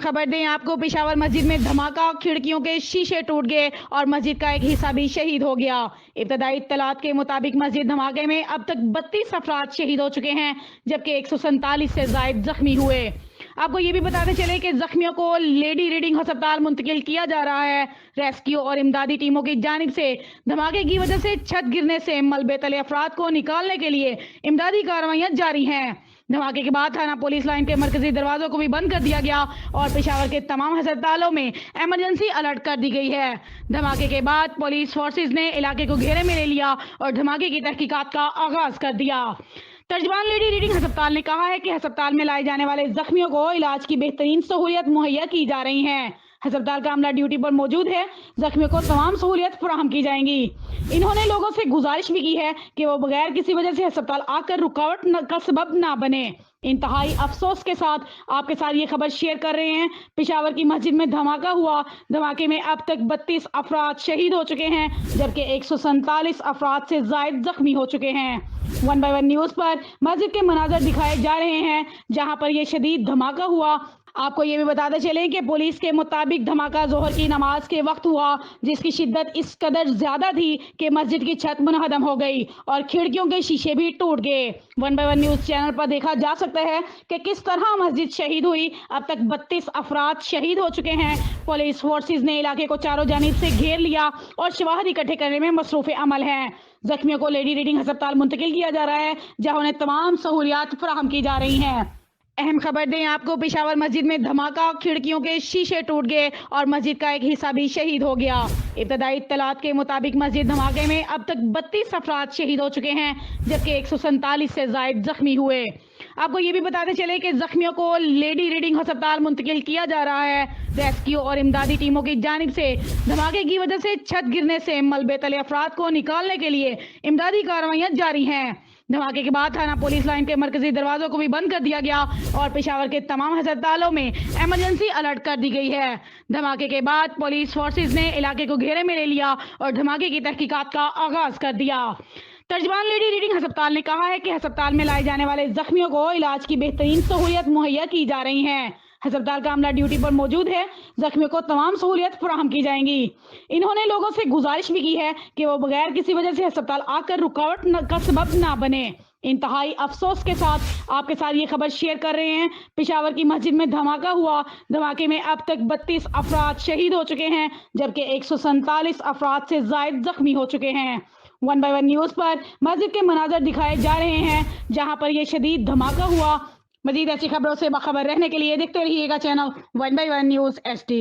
खबर दें आपको, पेशावर मस्जिद में धमाका, खिड़कियों के शीशे टूट गए और मस्जिद का एक हिस्सा भी शहीद हो गया। इब्तदाई इत्तलात के मुताबिक मस्जिद धमाके में अब तक 32 अफराद शहीद हो चुके हैं, जबकि 147 से जायद जख्मी हुए। आपको ये भी बताते चले कि जख्मियों को लेडी रीडिंग अस्पताल मुंतकिल किया जा रहा है। रेस्क्यू और इमदादी टीमों की जानिब से धमाके की वजह से छत गिरने से मलबे तले अफराद को निकालने के लिए इमदादी कार्रवाइयां जारी हैं। धमाके के बाद थाना पुलिस लाइन के मरकजी दरवाजों को भी बंद कर दिया गया और पेशावर के तमाम अस्पतालों में इमरजेंसी अलर्ट कर दी गई है। धमाके के बाद पुलिस फोर्सेज ने इलाके को घेरे में ले लिया और धमाके की तहकीकात का आगाज कर दिया। तर्जमान लेडी रीडिंग अस्पताल ने कहा है कि अस्पताल में लाए जाने वाले जख्मियों को इलाज की बेहतरीन सहूलियत मुहैया की जा रही है। अस्पताल का अमला ड्यूटी पर मौजूद है, जख्मियों को तमाम सहूलियत फराहम की जाएंगी। इन्होंने लोगों से गुजारिश भी की है कि वो बगैर किसी वजह से अस्पताल आकर रुकावट का सबब ना बने। इंतहाई अफसोस के साथ आपके साथ ये खबर शेयर कर रहे हैं, पेशावर की मस्जिद में धमाका हुआ। धमाके में अब तक 32 अफराद शहीद हो चुके हैं, जबकि 147 अफराद से जायद जख्मी हो चुके हैं। 1 बाय 1 न्यूज पर मस्जिद के मनाजर दिखाए जा रहे हैं जहां पर यह शदीद धमाका हुआ। आपको ये भी बताते चलें कि पुलिस के मुताबिक धमाका जोहर की नमाज के वक्त हुआ, जिसकी शिद्दत इस कदर ज्यादा थी कि मस्जिद की छत मुनहदम हो गई और खिड़कियों के शीशे भी टूट गए। 1 बाय 1 न्यूज चैनल पर देखा जा सकता है कि किस तरह मस्जिद शहीद हुई। अब तक 32 अफराद शहीद हो चुके हैं। पुलिस फोर्सेज ने इलाके को चारों जानिब से घेर लिया और शवाहिद इकट्ठे करने में मसरूफ अमल है। जख्मियों को लेडी रीडिंग अस्पताल मुंतकिल किया जा रहा है, जहां उन्हें तमाम सहूलियात फराहम की जा रही हैं। अहम खबर दें आपको, पेशावर मस्जिद में धमाका, खिड़कियों के शीशे टूट गए और मस्जिद का एक हिस्सा भी शहीद हो गया। इब्तदाई इत्तलात के मुताबिक मस्जिद धमाके में अब तक 32 अफराद शहीद हो चुके हैं, जबकि 147 से जायद जख्मी हुए। आपको ये भी बताते चले कि जख्मियों को लेडी रीडिंग अस्पताल मुंतकिल किया जा रहा है। रेस्क्यू और इमदादी टीमों की जानिब से धमाके की वजह से छत गिरने से मलबे तले अफराद को निकालने के लिए इमदादी कार्रवाइयां जारी हैं। धमाके के बाद थाना पुलिस लाइन के मरकजी दरवाजों को भी बंद कर दिया गया और पेशावर के तमाम अस्पतालों में इमरजेंसी अलर्ट कर दी गई है। धमाके के बाद पुलिस फोर्सेज ने इलाके को घेरे में ले लिया और धमाके की तहकीकात का आगाज कर दिया। तर्जमान लेडी रीडिंग अस्पताल ने कहा है कि अस्पताल में लाए जाने वाले जख्मियों को इलाज की बेहतरीन सहूलियत मुहैया की जा रही है। अस्पताल का अमला ड्यूटी पर मौजूद है, जख्मियों को तमाम सहूलियत फराहम की जाएंगी। इन्होंने लोगों से गुजारिश भी की है कि वो बगैर किसी वजह से अस्पताल आकर रुकावट का सबब ना बने। इंतहाई अफसोस के साथ आपके साथ ये खबर शेयर कर रहे हैं, पेशावर की मस्जिद में धमाका हुआ। धमाके में अब तक 32 अफराद शहीद हो चुके हैं, जबकि 147 अफराद से जायद जख्मी हो चुके हैं। 1 बाय 1 न्यूज पर मस्जिद के मनाजर दिखाए जा रहे हैं जहां पर यह शदीद धमाका हुआ। मजीद ऐसी खबरों से बाखबर रहने के लिए देखते रहिएगा चैनल 1 बाय 1 न्यूज HD।